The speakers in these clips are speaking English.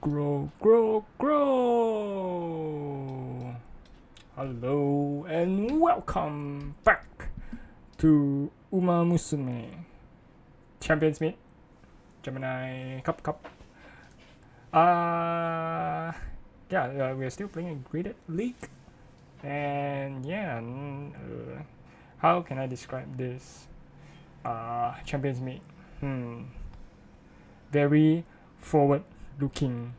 Grow, grow, grow! Hello and welcome back to Umamusume. Champions meet, Gemini Cup. We're still playing a graded league. And how can I describe this? Champions meet. Very forward looking.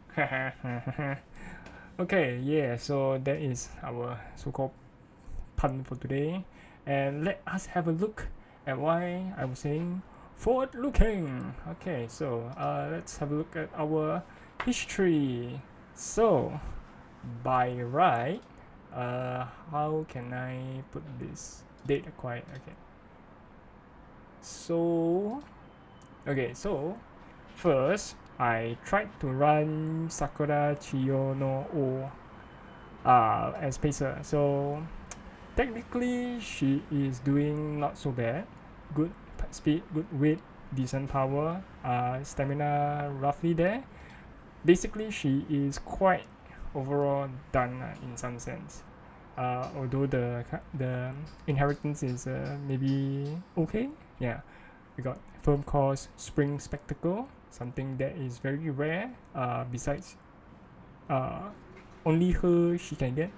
Okay, so that is our so-called pun for today, and let us have a look at why I was saying forward looking. Okay, so let's have a look at our history. So by right, how can I put this date acquired? So first I tried to run Sakura Chiyo no O as pacer. So technically she is doing not so bad. Good speed, good weight, decent power, stamina roughly there. Basically she is quite overall done in some sense. Although the inheritance is maybe okay. Yeah, we got firm course, spring spectacle, something that is very rare. Besides, only her she can get,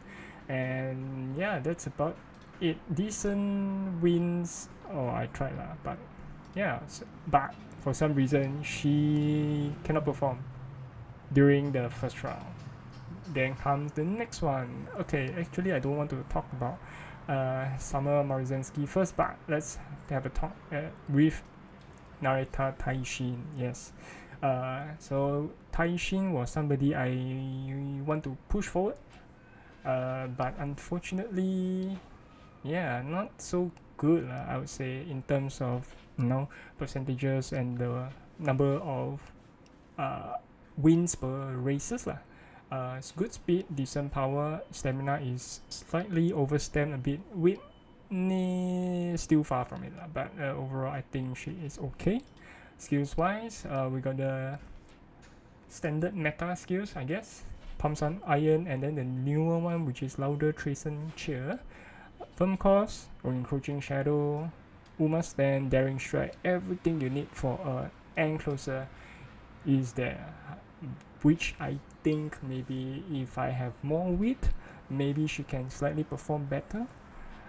and yeah, that's about it. Decent wins. Oh, I tried lah, but yeah, but for some reason she cannot perform during the first round. Then comes the next one. Okay, actually I don't want to talk about Summer Marzensky first, but let's have a talk with Narita Taishin. Yes. So Taishin was somebody I want to push forward, but unfortunately, not so good. I would say in terms of percentages and the number of wins per races lah. It's good speed, decent power, stamina is slightly overstamped a bit. Weight still far from it lah, but overall I think she is okay. Skills wise, we got the standard meta skills, I guess. Pumps on iron, and then the newer one, which is louder trace and cheer. Firm course or encroaching shadow, Uma stand, daring strike, everything you need for a end closer is there. Which I think maybe if I have more width, maybe she can slightly perform better.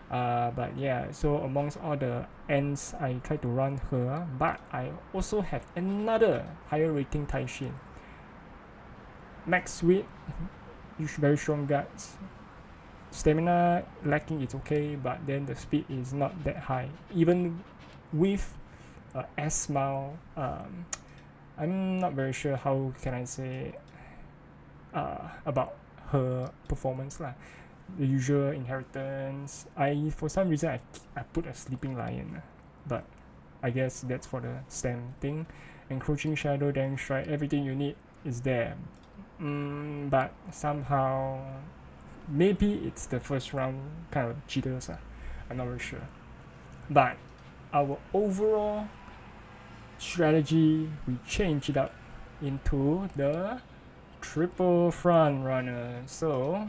But yeah, so amongst all the ends, I try to run her, but I also have another higher rating Taishin. Max width, very strong guards. Stamina lacking is okay, but then the speed is not that high. Even with S-Mile, I'm not very sure how can I say about her performance lah. The usual inheritance. For some reason I put a sleeping lion, but I guess that's for the stem thing. Encroaching shadow, daring strike, everything you need is there. But somehow maybe it's the first round kind of jitters. I'm not very sure. But our overall strategy, we change it up into the triple front runner. So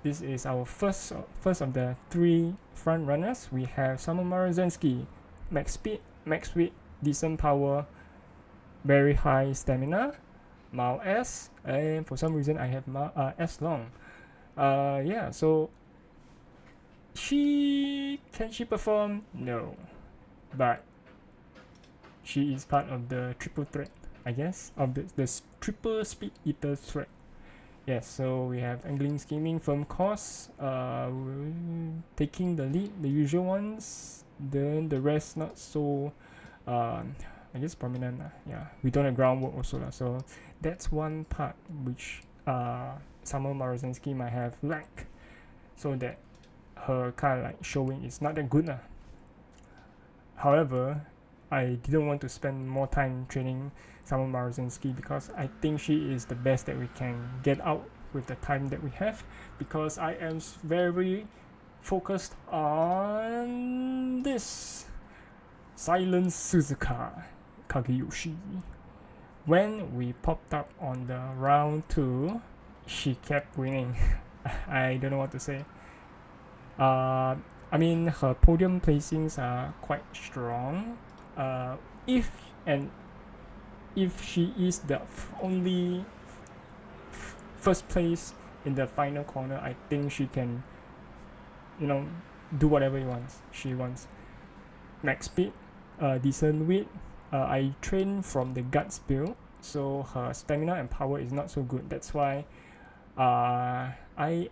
this is our first of the three front runners. We have Summer Marzensky, max speed, max weight, decent power, very high stamina, Mao S, and for some reason I have S long. So can she perform? No, but she is part of the triple threat, I guess, of the triple speed eater threat. Yes, so we have angling, scheming, firm course, taking the lead, the usual ones. Then the rest not so, I guess, prominent. We don't have groundwork also. So that's one part which Summer Marzensky might have lacked, so that her kind of like showing is not that good. However, I didn't want to spend more time training Summer Marzensky because I think she is the best that we can get out with the time that we have, because I am very focused on this Silent Suzuka Kageyoshi. when we popped up on the round 2, she kept winning. I don't know what to say. I mean, her podium placings are quite strong. If she is the only first place in the final corner, I think she can, do whatever she wants. Max speed, decent weight. I train from the guts build, so her stamina and power is not so good. That's why I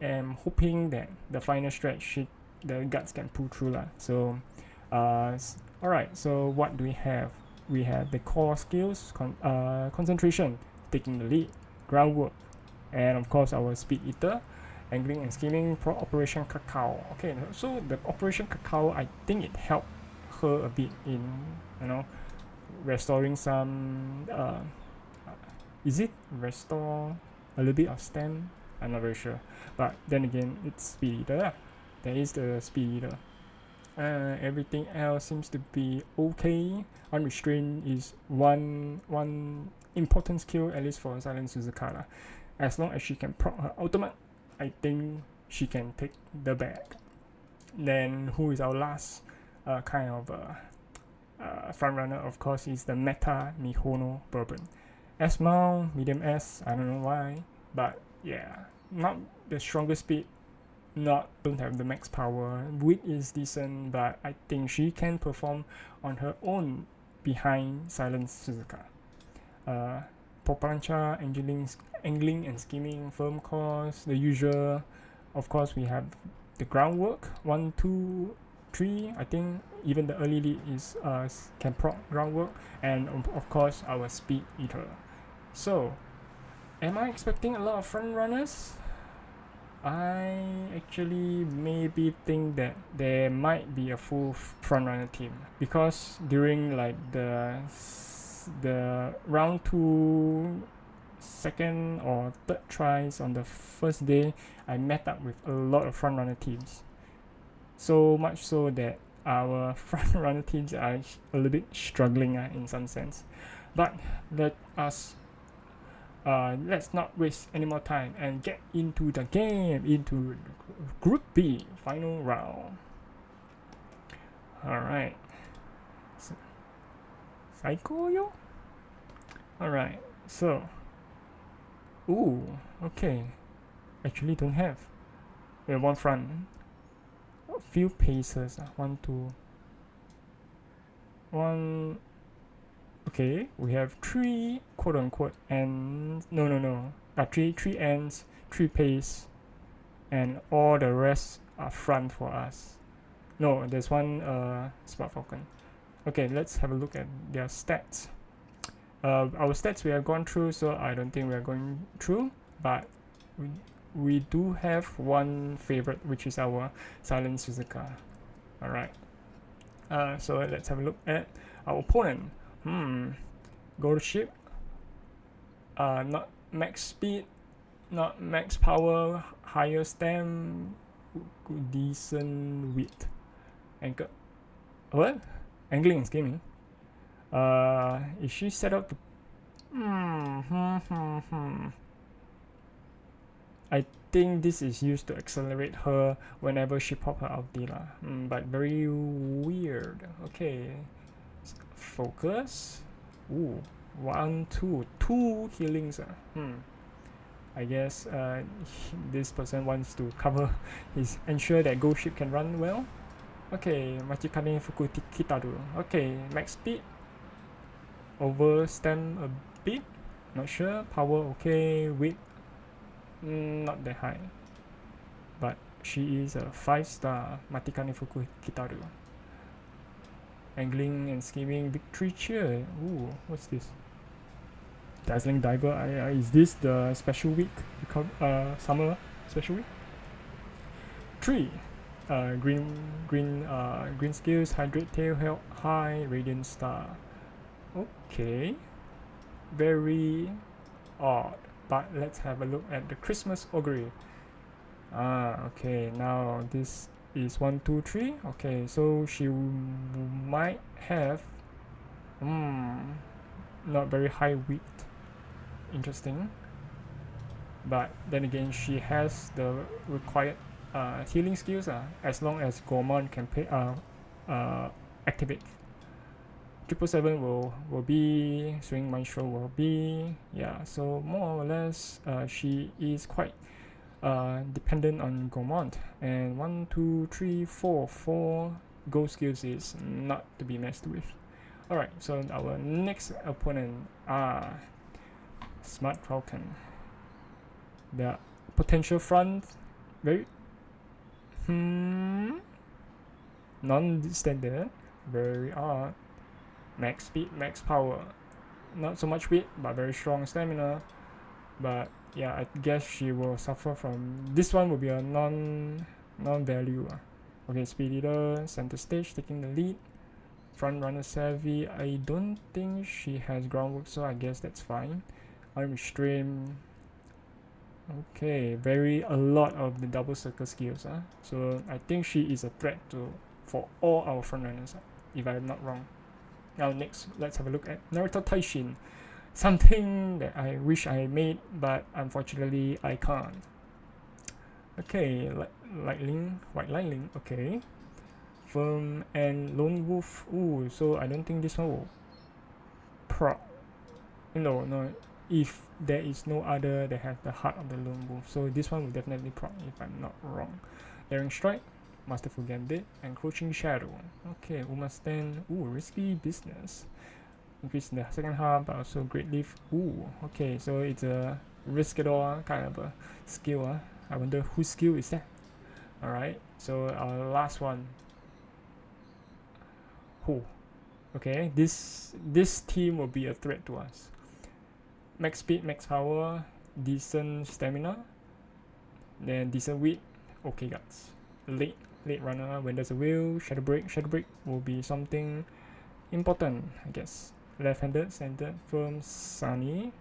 am hoping that the final stretch the guts can pull through lah. So alright, so what do we have? We have the core skills, concentration, taking the lead, groundwork, and of course our speed eater, angling and skimming, pro operation cacao. Okay, so the operation cacao, I think it helped her a bit in restoring some is it restore a little bit of stem? I'm not very sure, but then again, it's speed eater. There is the speed eater. Everything else seems to be okay. Unrestrained is one important skill, at least for Silent Suzuka. As long as she can proc her ultimate, I think she can take the bag. Then who is our last kind of front runner? Of course, is the Meta Mihono Bourbon. S mount, medium S, I don't know why, but yeah, not the strongest speed, don't have the max power. Width is decent, but I think she can perform on her own behind Silent Suzuka. Poplancha, angling and skimming, firm course, the usual. Of course, we have the groundwork, 1, 2, 3. I think even the early lead is can proc groundwork, and of course our speed eater. So, am I expecting a lot of front runners? I actually maybe think that there might be a full front runner team, because during like the round 2 second or third tries on the first day, I met up with a lot of front runner teams, so much so that our front runner teams are a little bit struggling in some sense. But let's not waste any more time and get into the game, into Group B, final round. Alright. Psycho yo? Alright, so. Ooh, okay. Actually don't have. We have one front. A few paces. 1, 2. 1. Okay, we have 3 quote unquote and no. 3 ends, 3 pace, and all the rest are front for us. No, there's one Smart Falcon. Okay, let's have a look at their stats. Our stats we have gone through, so I don't think we are going through, but we do have one favorite, which is our Silent Suzuka. Alright. So let's have a look at our opponent. Gold ship. Not max speed, not max power, higher stem, decent width. Anchor. What? Angling and skimming. Is she set up to? I think this is used to accelerate her whenever she pop her ulti lah. But very weird. Okay. Focus. Ooh, 1, 2 healings. I guess this person wants to ensure that Ghost Ship can run well. Okay, Machikane Fuku Kitaru. Okay, max speed. Over stem a bit. Not sure. Power okay. Weight not that high. But she is a 5-star Matikane Fuku Kitaru. Angling and skimming, victory cheer. Ooh, what's this? Dazzling diver. Is this the special week? Summer special week? 3. Green skills, hydrate tail, health high, radiant star. Okay, very odd. But let's have a look at the Christmas augury. Okay, now this is 1, 2, 3. Okay, so she might have not very high width. interesting. But then again, she has the required healing skills as long as Gormon can activate. 777 will be, Swing Maestro will be, yeah, so more or less she is quite dependent on Gormont. And 1, 2, 3, 4 gold skills is not to be messed with. Alright, so our next opponent are Smart Falcon. The potential front, very non-standard, very odd. Max speed, max power, not so much weight but very strong stamina. But yeah, I guess she will suffer from this one. Will be a non-value. Okay, speed leader, center stage, taking the lead. Front runner savvy, I don't think she has groundwork, so I guess that's fine. Unrestrained. Okay, a lot of the double circle skills. So I think she is a threat for all our front runners, if I'm not wrong. Now next, let's have a look at Naruto Taishin. Something that I wish I made, but unfortunately I can't. Okay, White Lightning, okay. Firm and Lone Wolf. Ooh, so I don't think this one will proc. No. If there is no other that has the heart of the Lone Wolf, so this one will definitely proc if I'm not wrong. Daring Strike, Masterful Gambit, Encroaching Shadow. Okay, Uma Stand. Ooh, Risky Business. Increase in the second half, but also Great Leaf. Ooh, okay, so it's a risk-it-all kind of a skill. I wonder whose skill is that. Alright, so our last one. Okay, this team will be a threat to us. Max speed, max power, decent stamina, then decent weight, okay guts. Late runner, when there's a wheel, Shadow Break will be something important, I guess. Left-handed, centered, firm, sunny,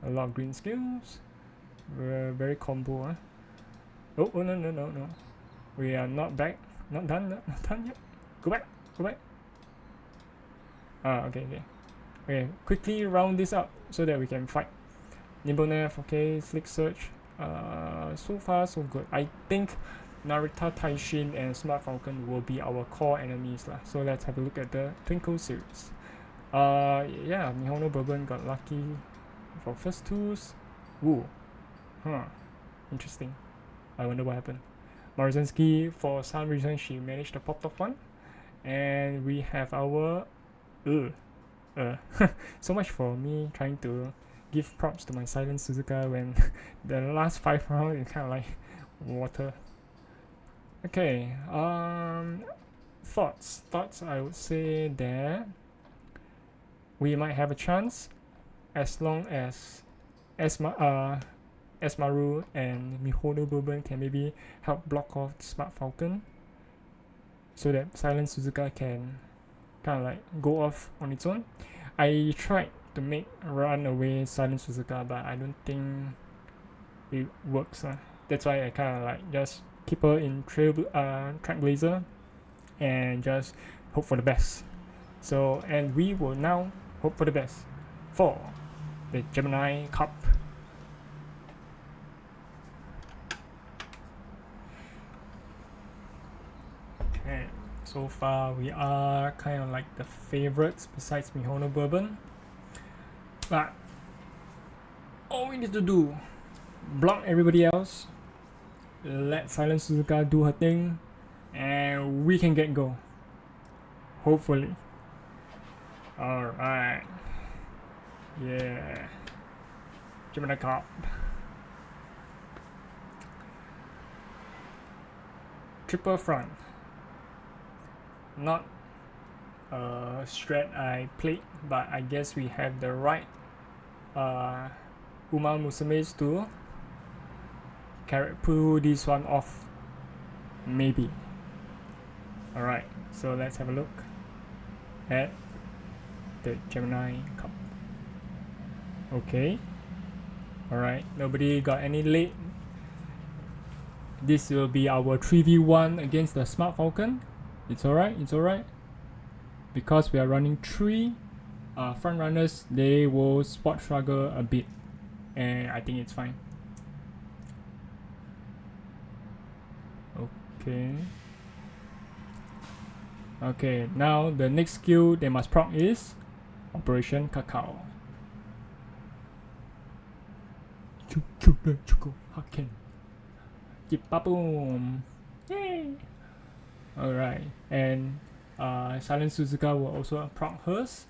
a lot of green skills, very combo. Oh no, we are not done yet. Go back. Okay, quickly round this up so that we can fight. Nimble Nav, okay, Slick Search, so far so good. I think Naruto Taishin and Smart Falcon will be our core enemies lah. So let's have a look at the Twinkle series. Yeah, Mihono Bourbon got lucky for first twos. Ooh, interesting. I wonder what happened. Marzensky, for some reason she managed to pop off one. And we have our so much for me trying to give props to my Silent Suzuka when the last 5 rounds is kind of like water. Okay, thoughts. I would say that we might have a chance as long as Esmaru and Mihono Bourbon can maybe help block off Smart Falcon, so that Silent Suzuka can kind of like go off on its own. I tried to make run away Silent Suzuka, but I don't think it works. That's why I kind of like just keep her in Trailblazer and just hope for the best. So, and we will now hope for the best for the Gemini Cup. Okay, so far we are kind of like the favorites besides Mihono Bourbon, but all we need to do, block everybody else, let Silent Suzuka do her thing, and we can get go. Hopefully. Alright. Yeah. Gemini Cup. Triple front. Not a strat I played, but I guess we have the right Umamusumes to pull this one off. Maybe. Alright, so let's have a look at the Gemini Cup. Okay. Alright, nobody got any late. This will be our 3v1 against the Smart Falcon. It's alright. Because we are running 3 front runners, they will spot struggle a bit. and I think it's fine. Okay. Okay, now the next skill they must proc is Operation Cacao. Haken. Boom. Yay! Alright, and Silent Suzuka will also proc hers.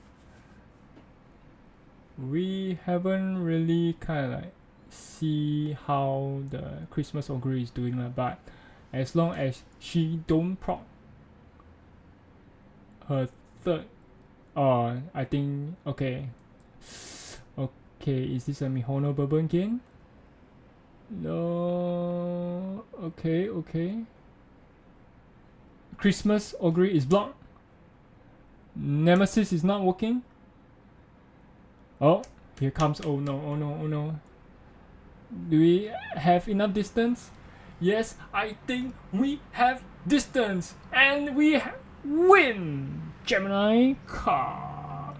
We haven't really kind of like see how the Christmas Ogre is doing, but as long as she don't proc her third, I think okay. Okay, is this a Mihono Bourbon again? No. Okay. Christmas Ogre is blocked. Nemesis is not working. Oh, here comes. Oh no. Do we have enough distance? Yes, I think we have distance. And we win! Gemini card.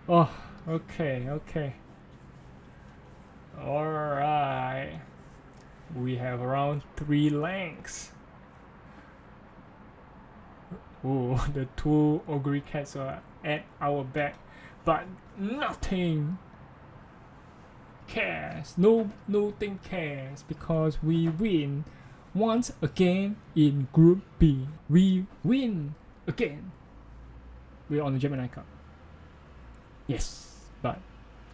Oh, okay. Alright. We have around 3 lengths. Oh, the 2 Ogre cats are at our back. But nothing cares. Nothing cares because we win once again in Group B. We win again. We're on the Gemini card. Yes, but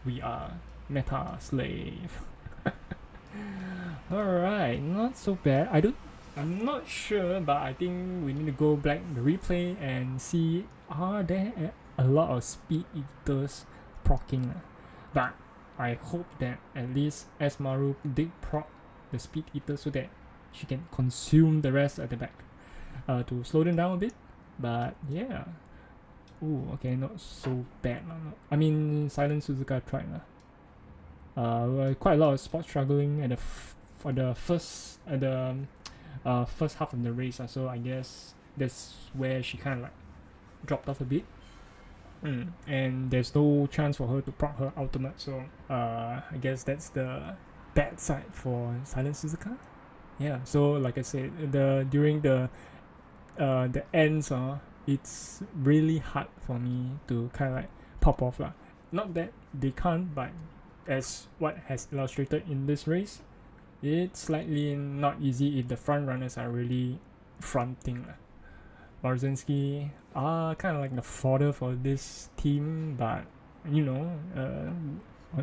we are meta slave. Alright, not so bad. I'm not sure, but I think we need to go back the replay and see are there a lot of speed eaters proccing. But I hope that at least Esmaru did proc the speed eater so that she can consume the rest at the back to slow them down a bit. But yeah. Ooh, okay, not so bad. I mean, Silent Suzuka tried. Quite a lot of spot struggling at for the first first half of the race, so I guess that's where she kind of like dropped off a bit. And there's no chance for her to proc her ultimate, so I guess that's the bad side for Silent Suzuka. Yeah, so like I said, during the ends, it's really hard for me to kind of like pop off lah. Not that they can't, but as what has illustrated in this race, it's slightly not easy if the front runners are really fronting. Marzinski are kind of like the fodder for this team, but you know,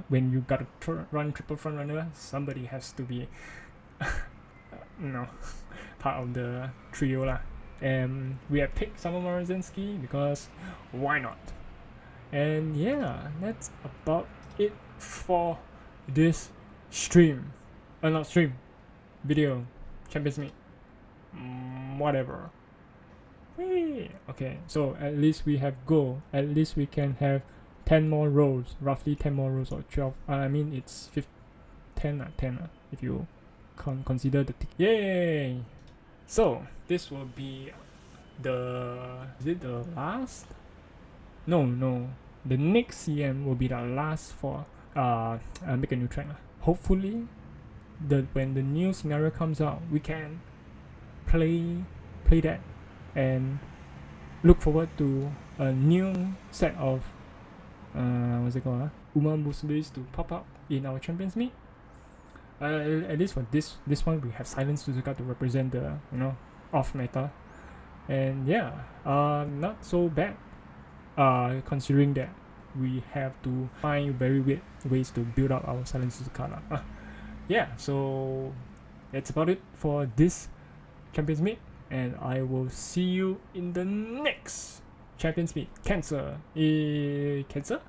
when you gotta run triple front runner, somebody has to be part of the trio lah. And we have picked Summer Marzinski because why not? And yeah, that's about it for this stream. Not stream, video, Champions Meet, whatever. Whee! Okay, so at least we have goal. At least we can have 10 more rows, roughly 10 more rows or 12. I mean, it's 10 if you consider the tick. Yay! So this will be is it the last? No. The next CM will be the last for make a new track. Hopefully, when the new scenario comes out, we can play that and look forward to a new set of what's it called? Umamusume to pop up in our Champions Meet. At least for this one, we have Silent Suzuka to represent the off meta, and yeah, not so bad. Considering that we have to find very weird ways to build up our Silent Suzuka. Yeah, so that's about it for this Champions Meet, and I will see you in the next Champions Meet. Cancer. Cancer.